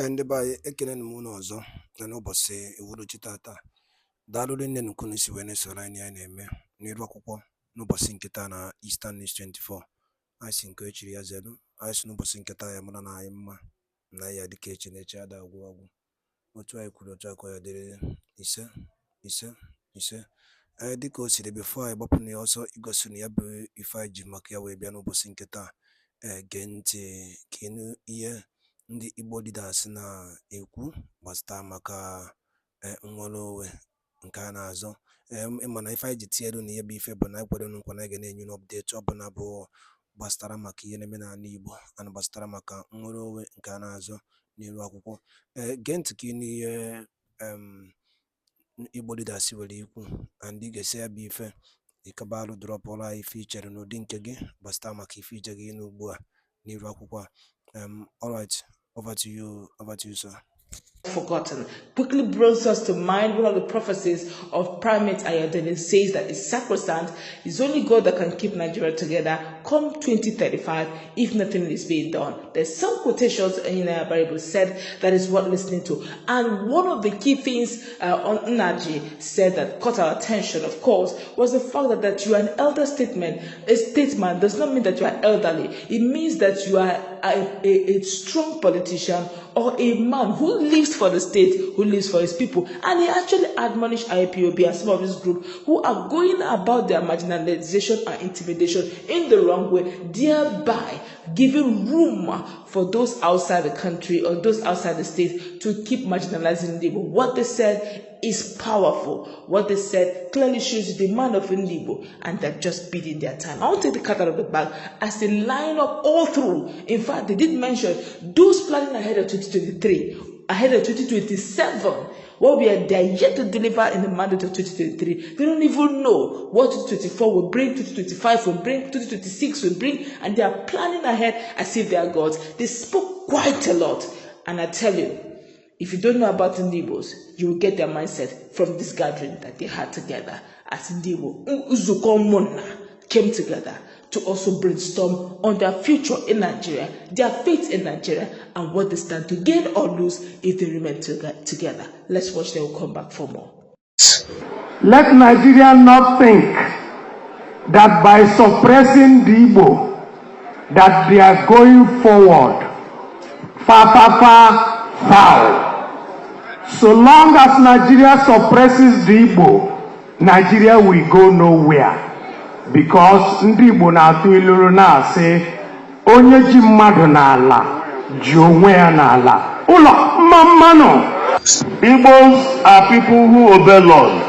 Ndị be anyị ekele m unu ọzọ na n'ụbọchị uhuruchi tata. Daalụ nne nnukwu si wee na-esoro anyị na-eme n'iru akwụkwọ n'ụbọchị nke taa na Eastern News 24. Anyị si nke echiri ya zelu, anyị si n'ụbọchị nke taa ya mara na anyị mma na ya dịka echi na-eche ada agwụ agwụ. Otu anyị kwuru otu akọ ya dịrị ise. Dịka o siri before anyị gbapụ na ya ọsọ igosi na ya bụ ife anyị ji maka ya wee bịa n'ụbọchị nke taa. Gee ntị ka ịnụ ihe ndị Igbo leaders na-ekwu gbasara maka nnwere onwe nke a na-azọ. Ịma na ife anyị ji tinyere na ihe bụ ife bụ na anyị kwere nkwa na anyị ga na-enye n'update ọbụla bụ gbasara maka ihe na-eme n'ala Igbo ana gbasara maka nnwere onwe nke a na-azọ n'iru akwụkwọ. Gee ntị ka ịnụ ihe Igbo leaders were ikwu and ị ga-esi ya bụ ife ịkabalụ drọpụrụ anyị ife ichere n'ụdị nke gị gbasara maka ife ije gị ịnụ ugbu a n'iru akwụkwọ a. All right, over to you, sir. Forgotten quickly brings us to mind one of the prophecies of Primate Ayodele says that it's sacrosanct. It's only God that can keep Nigeria together come 2035 if nothing is being done. There's some quotations in our Bible said that is worth listening to. And one of the key things on Naji said that caught our attention, of course, was the fact that you are an elder statesman. A statesman does not mean that you are elderly. It means that you are a strong politician or a man who lives for the state, who lives for his people. And he actually admonished IPOB and some of this group who are going about their marginalization and intimidation in the wrong way, thereby giving room for those outside the country or those outside the state to keep marginalizing Igbo. What they said is powerful. What they said clearly shows you the man of Ndigbo, and they're just beating their time. I want to take the cat out of the bag as they line up all through. In fact, they did mention those planning ahead of 2023, ahead of 2027. What we are there yet to deliver in the mandate of 2023. They don't even know what 2024 will bring, 2025 will bring, 2026 will bring, and they are planning ahead as if they are gods. They spoke quite a lot, and I tell you, if you don't know about Ndigbos, you will get their mindset from this gathering that they had together as Ndigbo. Uzukomona came together to also brainstorm on their future in Nigeria, their fate in Nigeria, and what they stand to gain or lose if they remain together. Let's watch them. We'll come back for more. Let Nigeria not think that by suppressing the Igbo, that they are going forward. Foul. So long as Nigeria suppresses the Igbo, Nigeria will go nowhere. Because ndị Igbo na-atụ iluru na-asị onye ji mmadụ n'ala ji onwe ya n'ala. Ụlọ mmanụ. Igbos are people who obey laws.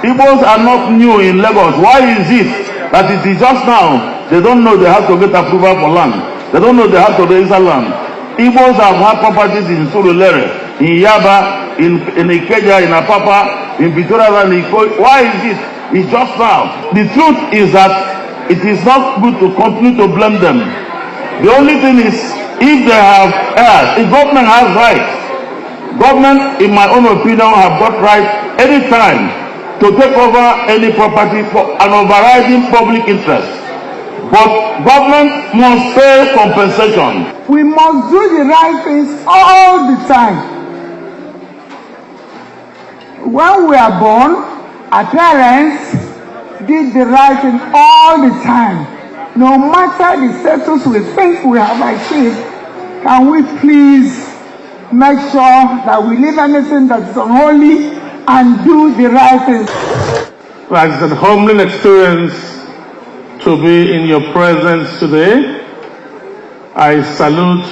Igbos are not new in Lagos. Why is it that it is just now they don't know they have to get approval for land? They don't know they have to register land. Igbos have had properties in Surulere, in Yaba, in Ikeja, in Apapa, in Victoria, and Iko. Why is it? It's just now. The truth is that it is not good to continue to blame them. The only thing is, if they have erred, the government has rights. Government, in my own opinion, have got right any time to take over any property for an overriding public interest. But government must pay compensation. We must do the right things all the time. When we are born, our parents did the right thing all the time. No matter the status we think we have achieved, can we please make sure that we leave anything that is unholy and do the right thing? Well, it's a humbling experience to be in your presence today. I salute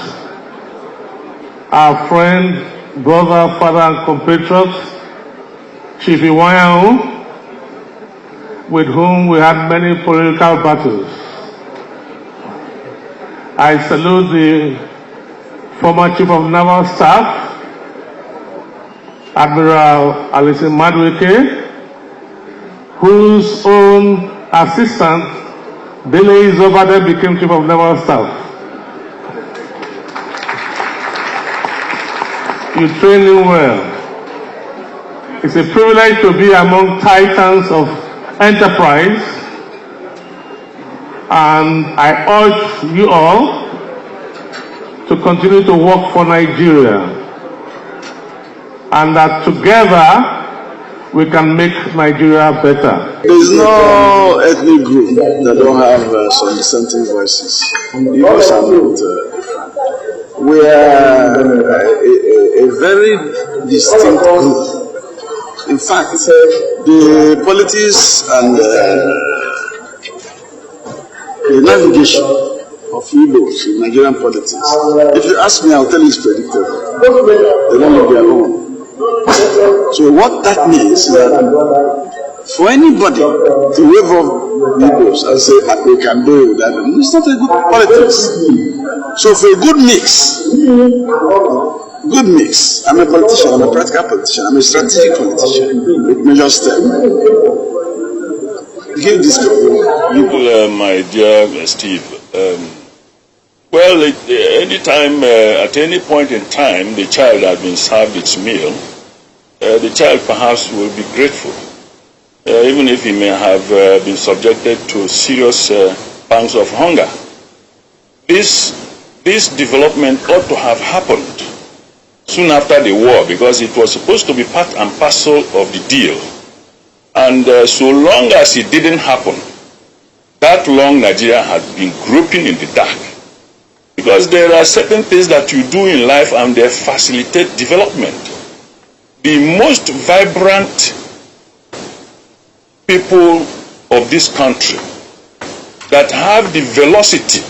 our friend, brother, father, and compatriot, Chief Iwayahu, with whom we had many political battles. I salute the former Chief of Naval Staff, Admiral Alison Madweke, whose own assistant, Billy Zobade, became Chief of Naval Staff. You train him well. It's a privilege to be among titans of enterprise, and I urge you all to continue to work for Nigeria, and that together we can make Nigeria better. There is no ethnic group that don't have some dissenting voices. Igbos are not. We are a very distinct group. In fact, the politics and the navigation of Igbos in Nigerian politics, if you ask me, I'll tell you it's predictable. They don't know their own. So what that means is that for anybody to wave off Igbos and say, we can do that, it's not a good politics. So for a good mix, I'm a politician, I'm a practical politician, I'm a strategic politician with major steps. Give this people. My dear Steve, well, at any point in time, the child has been served its meal. The child perhaps will be grateful, even if he may have been subjected to serious pangs of hunger. This development ought to have happened soon after the war, because it was supposed to be part and parcel of the deal. And so long as it didn't happen, that long Nigeria had been groping in the dark. Because there are certain things that you do in life and they facilitate development. The most vibrant people of this country that have the velocity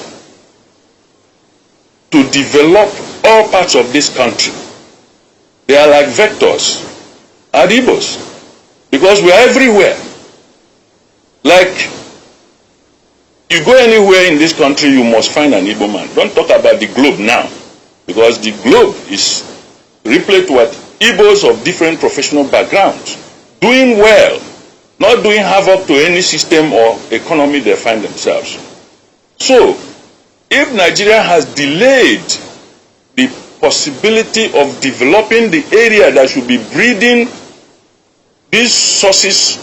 to develop all parts of this country, they are like vectors, are Igbos, because we are everywhere. Like, you go anywhere in this country, you must find an Igbo man. Don't talk about the globe now, because the globe is replete with Igbos of different professional backgrounds, doing well, not doing havoc to any system or economy they find themselves. So, if Nigeria has delayed the possibility of developing the area that should be breeding these sources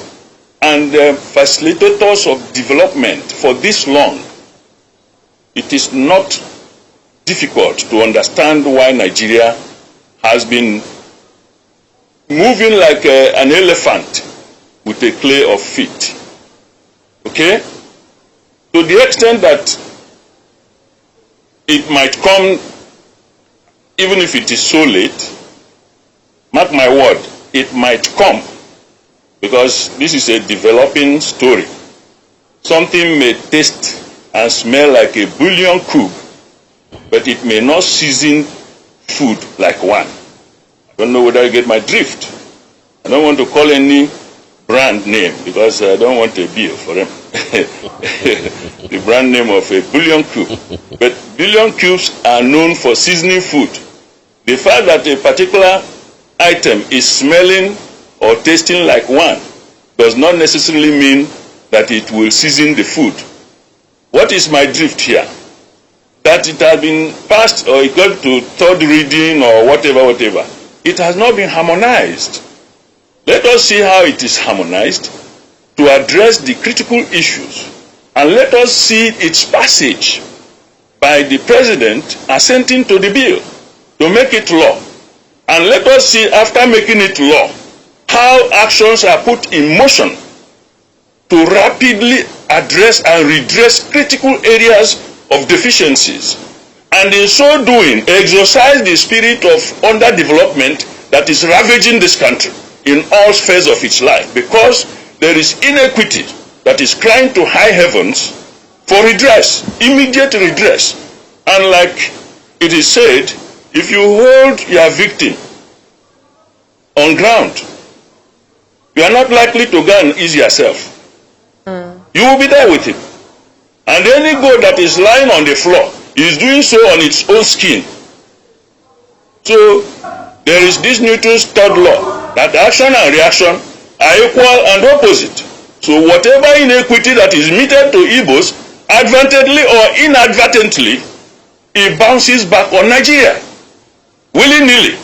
and facilitators of development for this long, it is not difficult to understand why Nigeria has been moving like an elephant with a clay of feet. Okay? To the extent that it might come, even if it is so late, mark my word, it might come, because this is a developing story. Something may taste and smell like a bouillon cube, but it may not season food like one. I don't know whether you get my drift. I don't want to call any brand name because I don't want a bill for them. The brand name of a bouillon cube. But bouillon cubes are known for seasoning food. The fact that a particular item is smelling or tasting like one does not necessarily mean that it will season the food. What is my drift here? That it has been passed or it got to third reading or whatever. It has not been harmonized. Let us see how it is harmonized to address the critical issues, and let us see its passage by the president assenting to the bill to make it law. And let us see, after making it law, how actions are put in motion to rapidly address and redress critical areas of deficiencies, and in so doing exercise the spirit of underdevelopment that is ravaging this country in all spheres of its life, because there is inequity that is crying to high heavens for redress, immediate redress. And like it is said, if you hold your victim on ground, you are not likely to go and ease yourself. You will be there with him. And any goat that is lying on the floor is doing so on its own skin. So there is this Newton's third law, that action and reaction are equal and opposite. So whatever inequity that is meted to Igbos, advantageously or inadvertently, it bounces back on Nigeria, willy-nilly.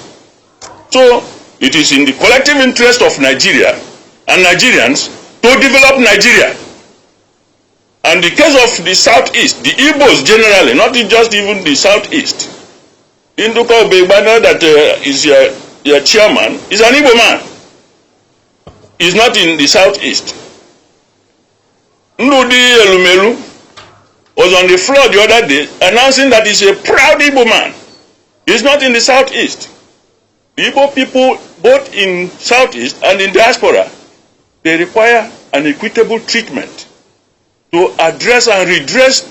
So it is in the collective interest of Nigeria and Nigerians to develop Nigeria. And the case of the Southeast, the Igbos generally, not just even the Southeast, Induka Obegbana that is your chairman is an Igbo man. He's not in the southeast. Ndudi Elumelu was on the floor the other day announcing that he's a proud Igbo man. He's not in the southeast. The Igbo people, both in southeast and in diaspora, they require an equitable treatment to address and redress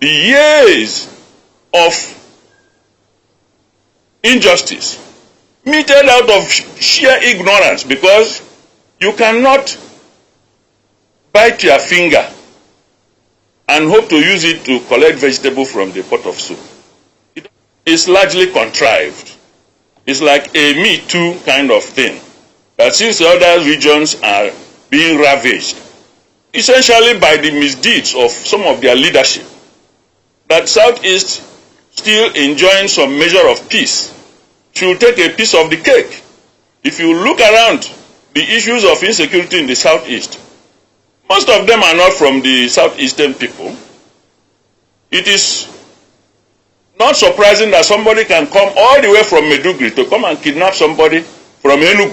the years of injustice meted out of sheer ignorance, because you cannot bite your finger and hope to use it to collect vegetable from the pot of soup. It's largely contrived. It's like a Me Too kind of thing. But since the other regions are being ravaged, essentially by the misdeeds of some of their leadership, that Southeast, still enjoying some measure of peace, should take a piece of the cake. If you look around the issues of insecurity in the Southeast, most of them are not from the Southeastern people. It is not surprising that somebody can come all the way from Maiduguri to come and kidnap somebody from Enugu,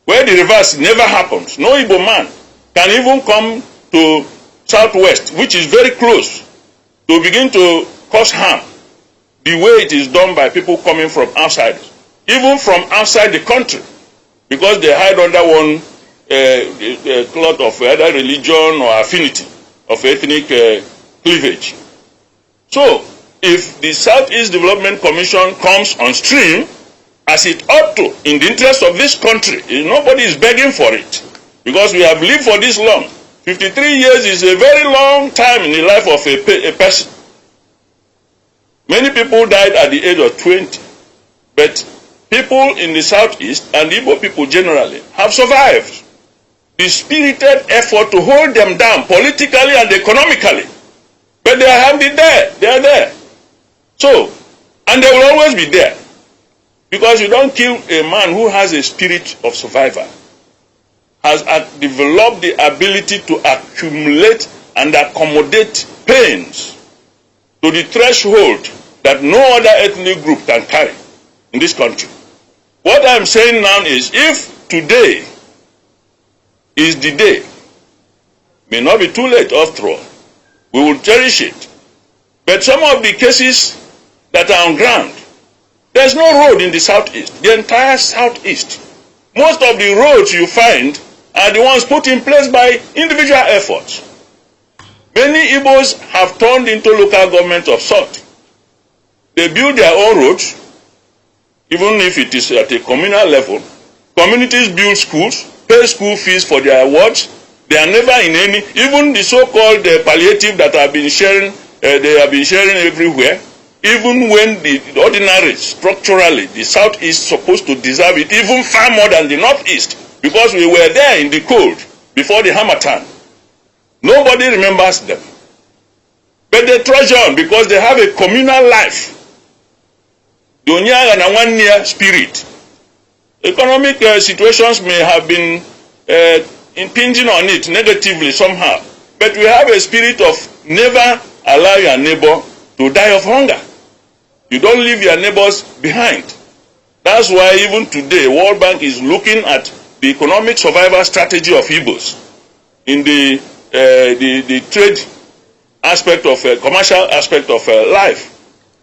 where the reverse never happens. No Igbo man can even come to Southwest, which is very close, to begin to cause harm the way it is done by people coming from outside, even from outside the country, because they hide under one cloth of either religion or affinity of ethnic cleavage. So, if the Southeast Development Commission comes on stream, as it ought to, in the interest of this country, nobody is begging for it, because we have lived for this long. 53 years is a very long time in the life of a person. Many people died at the age of 20, but people in the Southeast and Igbo people generally have survived the spirited effort to hold them down politically and economically. But they have been there. They are there. So, and they will always be there. Because you don't kill a man who has a spirit of survivor, has developed the ability to accumulate and accommodate pains to the threshold that no other ethnic group can carry in this country. What I'm saying now is, if today is the day, may not be too late after all, we will cherish it. But some of the cases that are on ground, there's no road in the Southeast, the entire Southeast. Most of the roads you find are the ones put in place by individual efforts. Many Igbos have turned into local government of sort. They build their own roads, even if it is at a communal level. Communities build schools, pay school fees for their wards. They are never in any, even the so-called palliative that have been sharing, they have been sharing everywhere. Even when the ordinary, structurally, the Southeast is supposed to deserve it even far more than the Northeast, because we were there in the cold before the Harmattan. Nobody remembers them. But they trudge on because they have a communal life. The Onyaga and one-year spirit. Economic situations may have been impinging on it negatively somehow, but we have a spirit of never allow your neighbor to die of hunger. You don't leave your neighbors behind. That's why even today, World Bank is looking at the economic survival strategy of Igbos in the trade aspect of commercial aspect of life.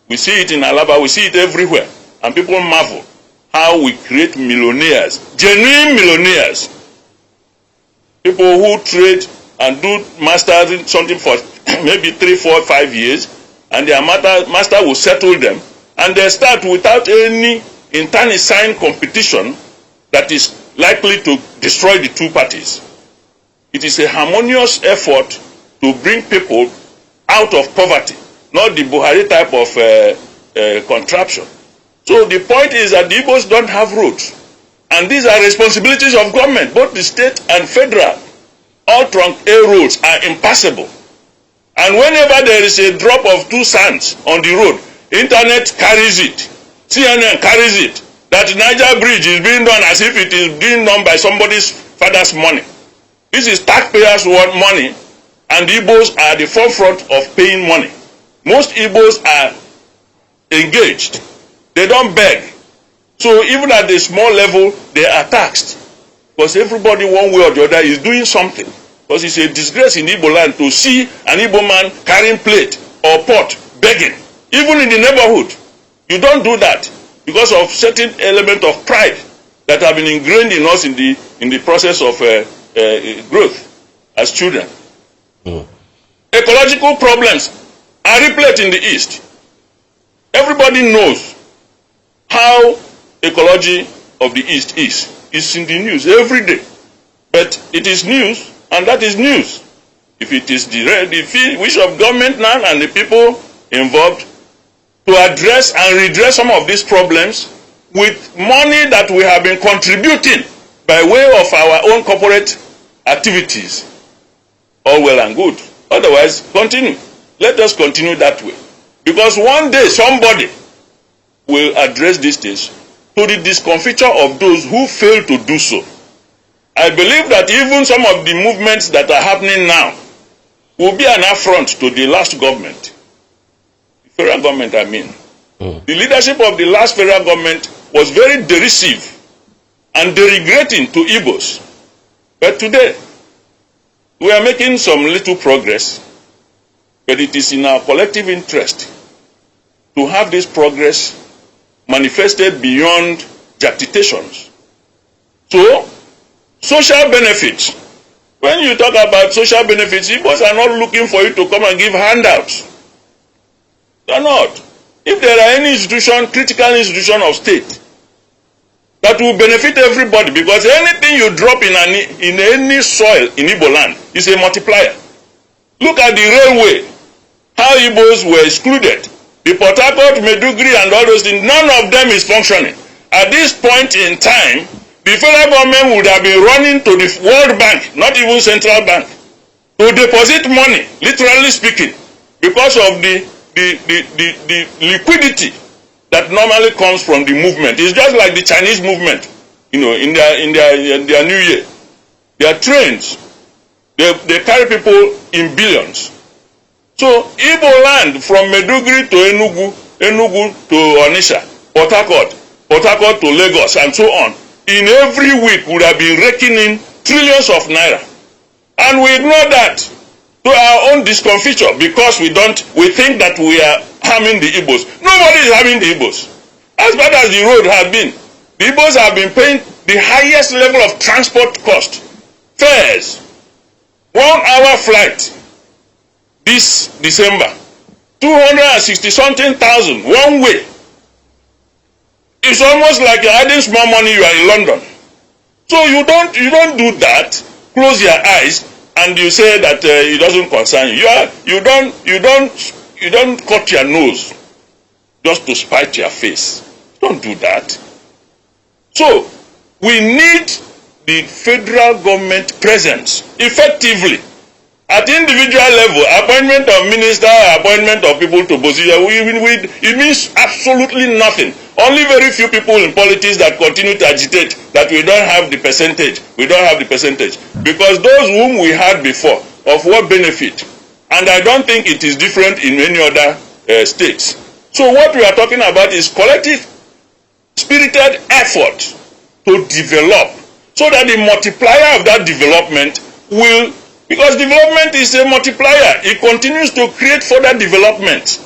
We see it in Alaba, we see it everywhere, and people marvel how we create millionaires, genuine millionaires, people who trade and do mastering something for maybe 3, 4, 5 years, and their master will settle them, and they start without any internecine competition that is likely to destroy the two parties. It is a harmonious effort to bring people out of poverty, not the Buhari type of contraption. So the point is that the Igbos don't have roads, and these are responsibilities of government, both the state and federal. All trunk A roads are impassable. And whenever there is a drop of 2 cents on the road, internet carries it, CNN carries it, that Niger Bridge is being done as if it is being done by somebody's father's money. This is taxpayers' money, and Igbos are at the forefront of paying money. Most Igbos are engaged. They don't beg. So even at the small level, they are taxed. Because everybody, one way or the other, is doing something. Because it's a disgrace in Igbo land to see an Igbo man carrying plate or pot, begging. Even in the neighborhood, you don't do that because of certain element of pride that have been ingrained in us in the process of growth as children. Ecological problems are rippling in the East. Everybody knows how ecology of the East is. It's in the news every day. But it is news, and that is news. If it is the wish of government now and the people involved to address and redress some of these problems with money that we have been contributing by way of our own corporate activities, all well and good. Otherwise, continue. Let us continue that way. Because one day somebody will address these things to the discomfiture of those who fail to do so. I believe that even some of the movements that are happening now will be an affront to the last government. The federal government, I mean. The leadership of the last federal government was very derisive and denigrating to Igbos. But today, we are making some little progress, but it is in our collective interest to have this progress manifested beyond justifications. So, social benefits. When you talk about social benefits, Igbos are not looking for you to come and give handouts. They are not. If there are any institution, critical institution of state, that will benefit everybody, because anything you drop in any soil in Igbo land is a multiplier. Look at the railway, how Igbos were excluded. The Port Harcourt, Meduguri, and all those things, none of them is functioning. At this point in time, the federal government would have been running to the World Bank, not even Central Bank, to deposit money, literally speaking, because of the liquidity that normally comes from the movement. It's just like the Chinese movement, you know, in their New Year. Their trains, they carry people in billions. So Igbo land from Meduguri to Enugu to Onitsha, Port Harcourt to Lagos, and so on, in every week would have been raking in trillions of naira. And we ignore that to our own discomfiture because we think that we are harming the Igbos. Nobody is harming the Igbos. As bad as the road has been, the Igbos have been paying the highest level of transport cost. Fares, 1 hour flight this December, 260-something thousand one way. It's almost like you're adding small money, you are in London. So you don't do that, close your eyes, and you say that it doesn't concern you. You don't cut your nose just to spite your face. Don't do that. So we need the federal government presence effectively. At the individual level, appointment of minister, appointment of people to position, it means absolutely nothing. Only very few people in politics that continue to agitate that we don't have the percentage. We don't have the percentage. Because those whom we had before, of what benefit? And I don't think it is different in many other states. So what we are talking about is collective, spirited effort to develop, so that the multiplier of that development will, because development is a multiplier, it continues to create further development.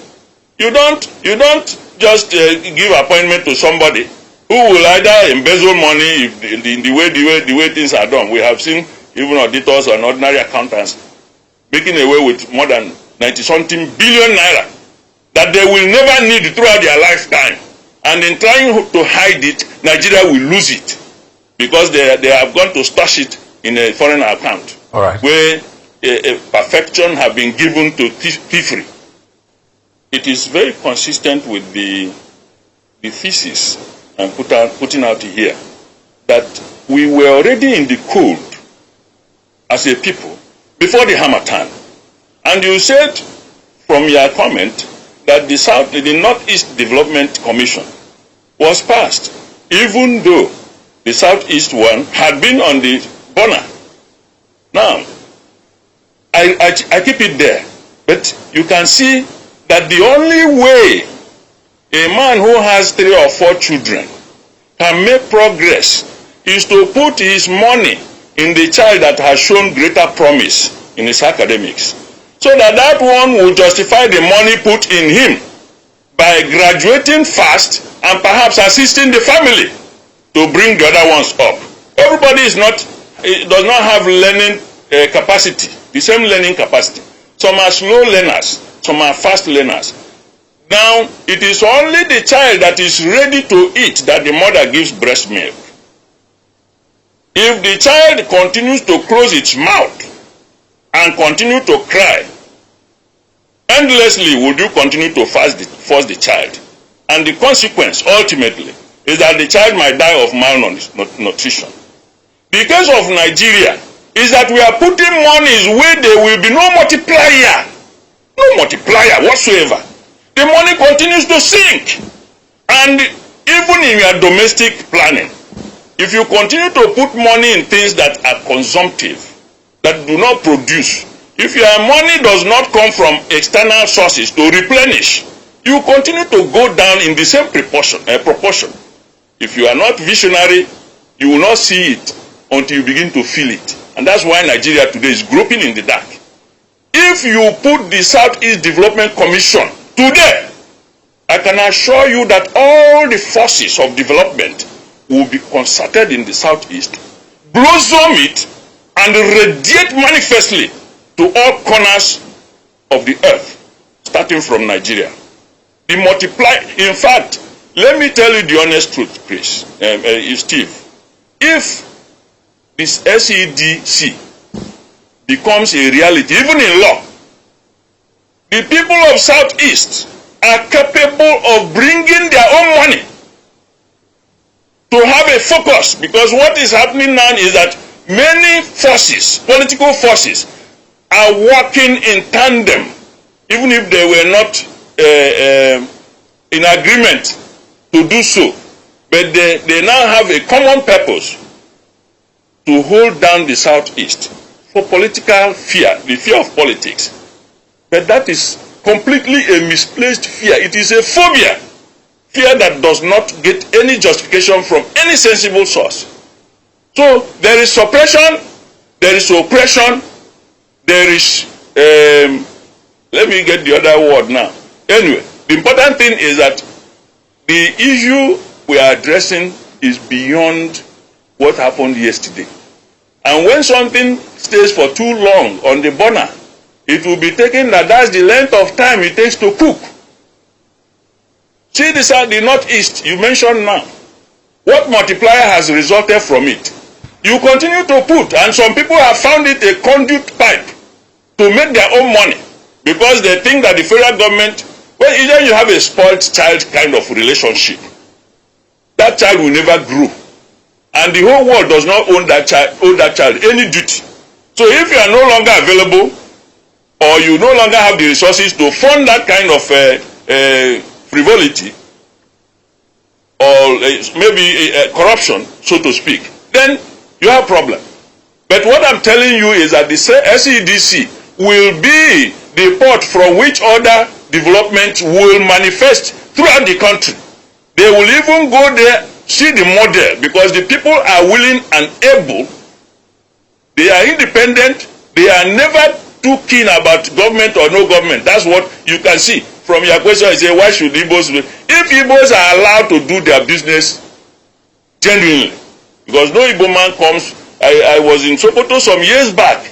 You don't just give appointment to somebody who will either embezzle money the way things are done. We have seen even auditors and ordinary accountants making away with more than 90-something billion naira that they will never need throughout their lifetime. And in trying to hide it, Nigeria will lose it because they have gone to stash it in a foreign account. All right. Where a perfection have been given to thievery. It is very consistent with the thesis I'm putting out here that we were already in the cold as a people before the Harmattan. And you said from your comment that the Northeast Development Commission was passed, even though the Southeast one had been on the burner. Now, I keep it there, but you can see that the only way a man who has 3 or 4 children can make progress is to put his money in the child that has shown greater promise in his academics, so that that one will justify the money put in him by graduating fast and perhaps assisting the family to bring the other ones up. Everybody does not have learning capacity, the same learning capacity. Some are slow learners, some are fast learners. Now, it is only the child that is ready to eat that the mother gives breast milk. If the child continues to close its mouth and continue to cry, endlessly would you continue to force the child. And the consequence, ultimately, is that the child might die of malnutrition. The case of Nigeria is that we are putting monies where there will be no multiplier. No multiplier whatsoever. The money continues to sink. And even in your domestic planning, if you continue to put money in things that are consumptive, that do not produce, if your money does not come from external sources to replenish, you continue to go down in the same proportion. If you are not visionary, you will not see it until you begin to feel it. And that's why Nigeria today is groping in the dark. If you put the Southeast Development Commission today, I can assure you that all the forces of development will be concerted in the Southeast, blossom it, and radiate manifestly to all corners of the earth, starting from Nigeria. The in fact, let me tell you the honest truth, Chris, Steve. If this SEDC becomes a reality, even in law, the people of Southeast are capable of bringing their own money to have a focus, because what is happening now is that many forces, political forces, are working in tandem, even if they were not in agreement to do so, but they now have a common purpose to hold down the Southeast for political fear, the fear of politics. But that is completely a misplaced fear. It is a phobia, fear that does not get any justification from any sensible source. So there is suppression, there is oppression, there is, let me get the other word now. Anyway, the important thing is that the issue we are addressing is beyond what happened yesterday. And when something stays for too long on the burner, it will be taken that that's the length of time it takes to cook. See the Northeast you mentioned now. What multiplier has resulted from it? You continue to put, and some people have found it a conduit pipe to make their own money, because they think that the federal government, well, either you have a spoiled child kind of relationship. That child will never grow. And the whole world does not owe that child any duty. So if you are no longer available, or you no longer have the resources to fund that kind of frivolity, or maybe corruption, so to speak, then you have a problem. But what I'm telling you is that the SEDC will be the port from which other development will manifest throughout the country. They will even go there, see the model, because the people are willing and able. They are independent. They are never too keen about government or no government. That's what you can see from your question. You say, why should Igbos do? If Igbos are allowed to do their business genuinely, because no Igbo man comes. I was in Sokoto some years back.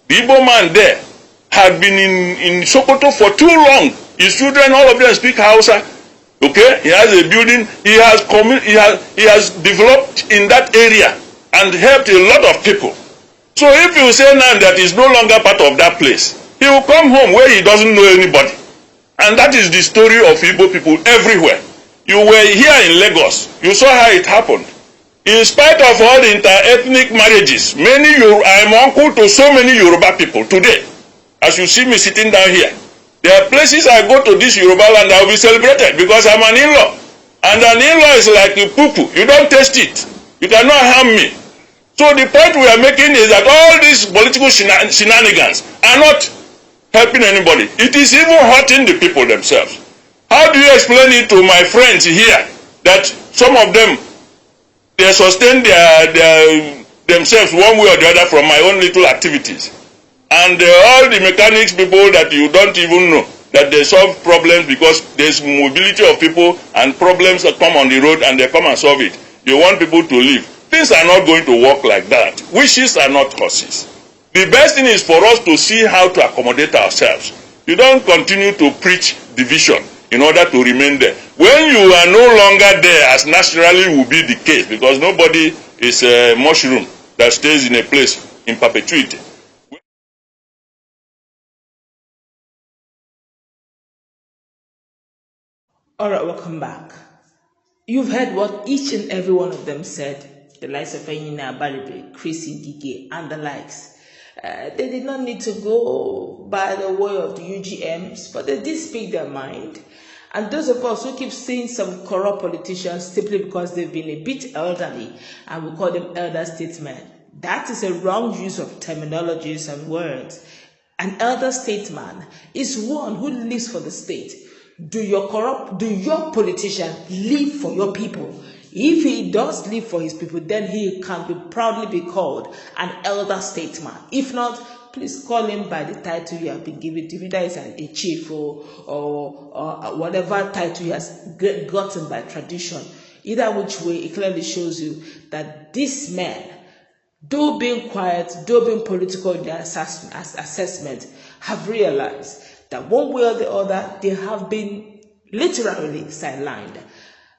The Igbo man there had been in Sokoto for too long. His children, all of them speak Hausa. Okay, he has a building. He has developed in that area and helped a lot of people. So if you say now that he's no longer part of that place, he will come home where he doesn't know anybody. And that is the story of Igbo people everywhere. You were here in Lagos. You saw how it happened. In spite of all the inter-ethnic marriages, I'm uncle to so many Yoruba people today. As you see me sitting down here, there are places I go to this Yoruba land I will be celebrated because I'm an in-law. And an in-law is like a poo-poo. You don't taste it. You cannot harm me. So the point we are making is that all these political shenanigans are not helping anybody. It is even hurting the people themselves. How do you explain it to my friends here that some of them, they sustain themselves one way or the other from my own little activities? And all the mechanics people that you don't even know, that they solve problems because there's mobility of people and problems that come on the road and they come and solve it. You want people to live. Things are not going to work like that. Wishes are not horses. The best thing is for us to see how to accommodate ourselves. You don't continue to preach division in order to remain there. When you are no longer there, as naturally will be the case, because nobody is a mushroom that stays in a place in perpetuity. All right, welcome back. You've heard what each and every one of them said, the likes of Enyina Baribe, Chris Ngige, and the likes. They did not need to go by the way of the UGMs, but they did speak their mind. And those of us who keep seeing some corrupt politicians simply because they've been a bit elderly, and we call them elder statesmen, that is a wrong use of terminologies and words. An elder statesman is one who lives for the state. Do your politician live for your people? If he does live for his people, then he can proudly be called an elder statesman. If not, please call him by the title you have been given to, whether it's a chief or whatever title he has gotten by tradition. Either which way, it clearly shows you that this man, though being quiet, though being political in their assessment, have realized that one way or the other, they have been literally sidelined.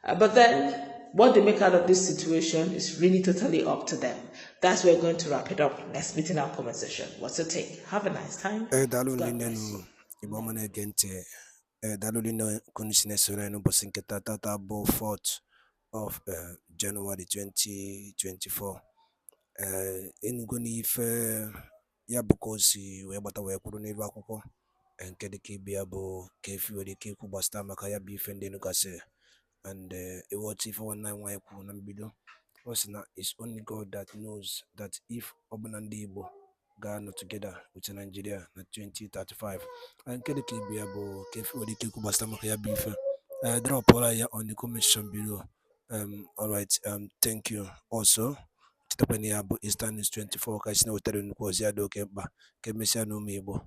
But then, what they make out of this situation is really totally up to them. That's where we're going to wrap it up. Let's meet in our comment section. What's your take? Have a nice time. God bless you. Dalulino Kunisine no Bosinketa Tata Bo 4th of January 2024. Inguni ife ya bukosi webata wekuru n'iru akwụkwọ nke dịka ịbịa bụ ka efi nwere ike ikwu gbasara maka ya bụ ife ndị nụgasị and ịghọta ife nwanne anyị nwaanyị kwuru na mbido ọ sị na it's only God that knows that if ọbụna ndị Igbo ga-anọ together with Nigeria na 2035 and nke dịka ịbịa bụ ka efi nwere ike ikwu gbasara maka ya bụ ife drop all ya on the comment section below. All right, thank you. Also Eastern News 24 ka isi na wetara nnukwu ozi ya dị oke mkpa ka emesịa n'ụmụ Igbo.